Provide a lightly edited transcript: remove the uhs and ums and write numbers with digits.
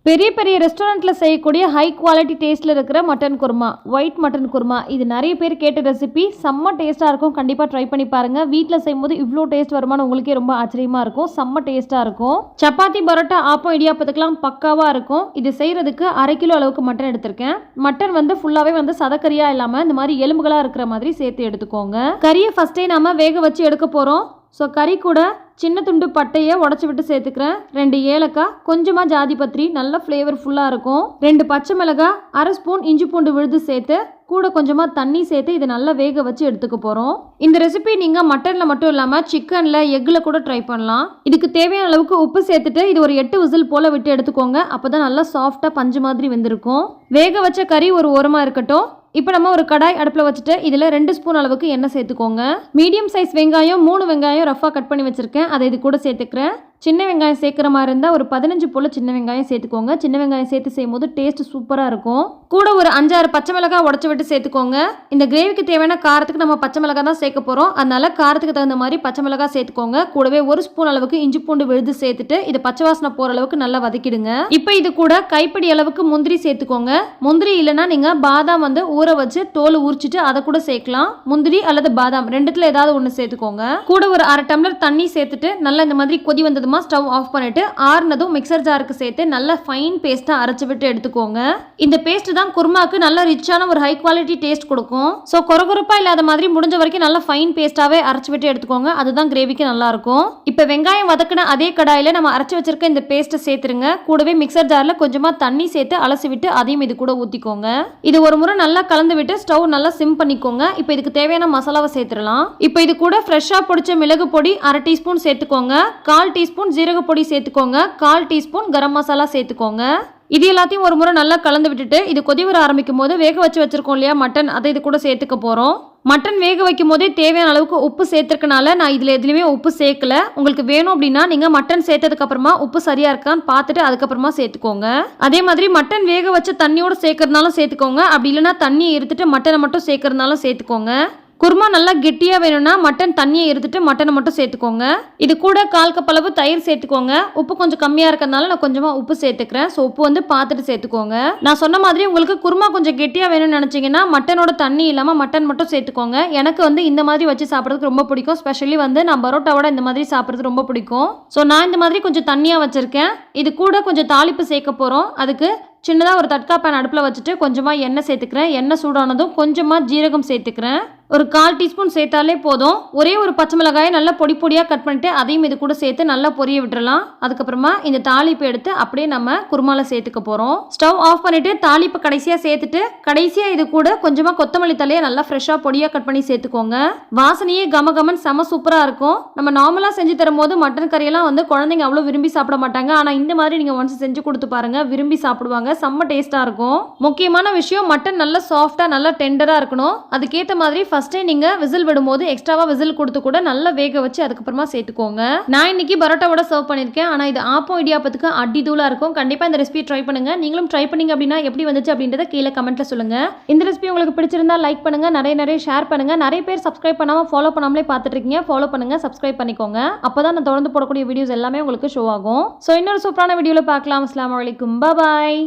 பெரிய பெரிய ரெஸ்டாரண்ட்டில் செய்யக்கூடிய ஹை குவாலிட்டி டேஸ்ட்டில் இருக்கிற mutton kurma, white mutton kurma, இது நிறைய பேர் கேட்ட ரெசிபி. செம்ம டேஸ்ட்டாக இருக்கும். கண்டிப்பாக ட்ரை பண்ணி பாருங்கள். வீட்டில் செய்யும்போது இவ்வளோ டேஸ்ட் வருமானு உங்களுக்கே ரொம்ப ஆச்சரியமாக இருக்கும். செம்ம டேஸ்ட்டாக இருக்கும். சப்பாத்தி, பரோட்டா, ஆப்பம், இடியாப்பத்துக்கெல்லாம் பக்காவாக இருக்கும். இது செய்கிறதுக்கு 1/2 கிலோ அளவுக்கு மட்டன் எடுத்திருக்கேன். மட்டன் ஃபுல்லாகவே சதக்கரியாக இல்லாமல் இந்த மாதிரி எலும்புகளாக இருக்கிற மாதிரி சேர்த்து எடுத்துக்கோங்க. கறியை ஃபஸ்ட்டே நாம் வேக வச்சு எடுக்க போகிறோம். ஸோ கறி கூட சின்ன துண்டு பட்டையை உடச்சி விட்டு சேர்த்துக்கிறேன். 2 ஏலக்காய், கொஞ்சமாக ஜாதி பத்திரி, நல்ல ஃப்ளேவர்ஃபுல்லாக இருக்கும். 2 பச்சை மிளகாய், 1/2 ஸ்பூன் இஞ்சி பூண்டு விழுது சேர்த்து கூட கொஞ்சமாக தண்ணி சேர்த்து இதை நல்லா வேக வச்சு எடுத்துக்க போகிறோம். இந்த ரெசிபி நீங்கள் மட்டனில் மட்டும் இல்லாமல் சிக்கனில், எக்கில் கூட ட்ரை பண்ணலாம். இதுக்கு தேவையான அளவுக்கு உப்பு சேர்த்துட்டு இது ஒரு 8 விசில் போல் விட்டு எடுத்துக்கோங்க. அப்போ தான் நல்லா சாஃப்டாக பஞ்சு மாதிரி வெந்திருக்கும். வேக வச்ச கறி ஒரு ஓரமாக இருக்கட்டும். இப்போ நம்ம ஒரு கடாய் அடுப்பில் வச்சுட்டு இதில் 2 ஸ்பூன் அளவுக்கு எண்ணெய் சேர்த்துக்கோங்க. மீடியம் சைஸ் வெங்காயம் 3 வெங்காயம் ரஃபாக கட் பண்ணி வச்சுருக்கேன். அதை இது கூட சேர்த்துக்கிறேன். சின்ன வெங்காயம் சேர்க்குற மாதிரி இருந்தால் ஒரு 15 போல் சின்ன வெங்காயம் சேர்த்துக்கோங்க. சின்ன வெங்காயம் சேர்த்து செய்யும்போது டேஸ்ட் சூப்பராக இருக்கும். கூட ஒரு 5-6 பச்சை மிளகாய் உடச்சி விட்டு சேர்த்துக்கோங்க. இந்த கிரேவிக்கு தேவையான காரத்துக்கு நம்ம பச்சை மிளகாய் தான் சேர்க்க போகிறோம். அதனால காரத்துக்கு தகுந்த மாதிரி பச்சை மிளகாய் சேர்த்துக்கோங்க. கூடவே 1 ஸ்பூன் அளவுக்கு இஞ்சி பூண்டு விழுது சேர்த்துட்டு இதை பச்சை வாசனை போகிற அளவுக்கு நல்லா வதக்கிடுங்க. இப்போ இது கூட கைப்பிடி அளவுக்கு முந்திரி சேர்த்துக்கோங்க. முந்திரி இல்லைன்னா நீங்கள் பாதாம் ஊற வச்சு தோல் உரிச்சிட்டு அதை கூட சேர்க்கலாம். முந்திரி அல்லது பாதாம் ரெண்டுத்துல ஏதாவது ஒன்று சேர்த்துக்கோங்க. கூட ஒரு 1/2 டம்ளர் தண்ணி சேர்த்துட்டு நல்லா இந்த மாதிரி கொதி வந்தது ஸ்டவ் ஆஃப் பண்ணிட்டு ஆறுனதும் மிக்சர் ஜாருக்கு சேர்த்து நல்ல ஃபைன் பேஸ்டா அரைச்சு விட்டு எடுத்துக்கோங்க. இந்த பேஸ்ட் தான் குருமாக்கு நல்ல ரிச்சான ஒரு ஹை குவாலிட்டி டேஸ்ட் கொடுக்கும். ஸோ கொரகொரப்பா இல்லாத மாதிரி முடிஞ்ச வரைக்கும் நல்ல ஃபைன் பேஸ்டாவே அரைச்சு விட்டு எடுத்துக்கோங்க. அதுதான் கிரேவிக்கு நல்லா இருக்கும். இப்போ வெங்காயம் வதக்கின அதே கடாயில நம்ம அரைச்சு வச்சிருக்க இந்த பேஸ்ட்டை சேர்த்துருங்க. கூடவே மிக்சர் ஜார்ல கொஞ்சமா தண்ணி சேர்த்து அலசி விட்டு அதையும் இது கூட ஊத்திக்கோங்க. இது ஒரு முறை நல்லா கலந்து விட்டு ஸ்டவ் நல்லா சிம் பண்ணிக்கோங்க. இப்போ இதுக்கு தேவையான மசாலாவை சேர்த்துடலாம். இப்போ இது கூட ஃப்ரெஷ்ஷா பொடிச்ச மிளகு பொடி 1/2 டீஸ்பூன் சேர்த்துக்கோங்க. 1/4 டீஸ்பூன் ஜீரக பொடி சேர்த்துக்கோங்க. 1/4 டீஸ்பூன் கரம் மசாலா சேர்த்துக்கோங்க. இது எல்லாத்தையும் ஒரு முறை நல்லா கலந்து விட்டுட்டு இது கொதி வர ஆரம்பிக்கும் போது வேக வச்சிருக்கோம் இல்லையா மட்டன், அதை இது கூட சேர்த்துக்க போறோம். மட்டன் வேக வைக்கும் போதே தேவையான அளவுக்கு உப்பு சேர்த்துருக்கனால நான் இதில் எதுலையுமே உப்பு சேர்க்கல. உங்களுக்கு வேணும் அப்படின்னா நீங்கள் மட்டன் சேர்த்ததுக்கு அப்புறமா உப்பு சரியா இருக்கான்னு பார்த்துட்டு அதுக்கப்புறமா சேர்த்துக்கோங்க. அதே மாதிரி மட்டன் வேக வச்ச தண்ணியோட சேர்க்கறதுனாலும் சேர்த்துக்கோங்க. அப்படி இல்லைன்னா தண்ணியை எடுத்துட்டு மட்டனை மட்டும் சேர்க்கறதுனாலும் சேர்த்துக்கோங்க. குருமா நல்லா கெட்டியாக வேணும்னா மட்டன் தண்ணியை எடுத்துட்டு மட்டனை மட்டும் சேர்த்துக்கோங்க. இது கூட 1/4 கப் அளவு தயிர் சேர்த்துக்கோங்க. உப்பு கொஞ்சம் கம்மியாக இருக்கிறதுனால நான் கொஞ்சமாக உப்பு சேர்த்துக்கிறேன். ஸோ உப்பு பார்த்துட்டு சேர்த்துக்கோங்க. நான் சொன்ன மாதிரி உங்களுக்கு குருமா கொஞ்சம் கெட்டியாக வேணும்னு நினச்சிங்கன்னா மட்டனோட தண்ணி இல்லாமல் மட்டன் மட்டும் சேர்த்துக்கோங்க. எனக்கு இந்த மாதிரி வச்சு சாப்பிட்றதுக்கு ரொம்ப பிடிக்கும். ஸ்பெஷலி நான் பரோட்டாவோட இந்த மாதிரி சாப்பிட்றது ரொம்ப பிடிக்கும். ஸோ நான் இந்த மாதிரி கொஞ்சம் தண்ணியாக வச்சுருக்கேன். இது கூட கொஞ்சம் தாளிப்பு சேர்க்க போகிறோம். அதுக்கு சின்னதாக ஒரு தட்கா பேன் அடுப்பில் வச்சுட்டு கொஞ்சமாக எண்ணெய் சேர்த்துக்கிறேன். எண்ணெய் சூடானதும் கொஞ்சமாக ஜீரகம் சேர்த்துக்கிறேன். ஒரு 1/4 டீஸ்பூன் சேர்த்தாலே போதும். ஒரே ஒரு பச்சை மிளகாயை நல்லா பொடி பொடியாக கட் பண்ணிட்டு அதையும் இது கூட சேர்த்து நல்லா பொரிய விட்டுறலாம். அதுக்கப்புறமா இந்த தாளிப்பை எடுத்து அப்படியே நம்ம குருமால சேர்த்துக்க போகிறோம். ஸ்டவ் ஆஃப் பண்ணிட்டு தாளிப்பை கடைசியாக சேர்த்துட்டு கடைசியாக இது கூட கொஞ்சமாக கொத்தமல்லி தலையை நல்லா ஃப்ரெஷ்ஷாக பொடியாக கட் பண்ணி சேர்த்துக்கோங்க. வாசனையே கமகமன் செம சூப்பராக இருக்கும். நம்ம நார்மலாக செஞ்சு தரும்போது மட்டன் கறியெல்லாம் குழந்தைங்க அவ்வளோ விரும்பி சாப்பிட மாட்டாங்க. ஆனால் இந்த மாதிரி நீங்கள் ஒன்ஸ் செஞ்சு கொடுத்து பாருங்க, விரும்பி சாப்பிடுவாங்க. செம்ம டேஸ்ட்டாக இருக்கும். முக்கியமான விஷயம் மட்டன் நல்லா சாஃப்டாக நல்லா டெண்டராக இருக்கணும். அதுக்கேற்ற மாதிரி ஃபர்ஸ்டே நீங்க விசில் விடும்போது எக்ஸ்ட்ராவா விசில் கொடுத்து கூட நல்லா வேக வச்சு அதுக்கப்புறமா சேர்த்துக்கோங்க. நான் இன்னைக்கு பரோட்டாவோட சர்வ் பண்ணியிருக்கேன். ஆனால் இது ஆப்பம் இடியாப்பத்துக்கு அடி தூளா இருக்கும். கண்டிப்பாக இந்த ரெசிபி ட்ரை பண்ணுங்க. நீங்களும் ட்ரை பண்ணீங்க அப்படின்னா எப்படி வந்துச்சு அப்படின்றத கீழே கமெண்ட்ல சொல்லுங்க. இந்த ரெசிபி உங்களுக்கு பிடிச்சிருந்தா லைக் பண்ணுங்க, நிறைய ஷேர் பண்ணுங்க. நிறைய பேர் சப்ஸ்கிரைப் பண்ணாம ஃபாலோ பண்ணாமலே பார்த்துட்டு இருக்கீங்க. ஃபாலோ பண்ணுங்க, சப்ஸ்கிரைப் பண்ணிக்கோங்க. அப்பதான் நான் தொடர்ந்து போடக்கூடிய வீடியோஸ் எல்லாமே உங்களுக்கு ஷோ ஆகும். ஸோ இன்னொரு சூப்பரான வீடியோவில் பார்க்கலாம். அஸ்ஸலாமு அலைக்கும், பாய்.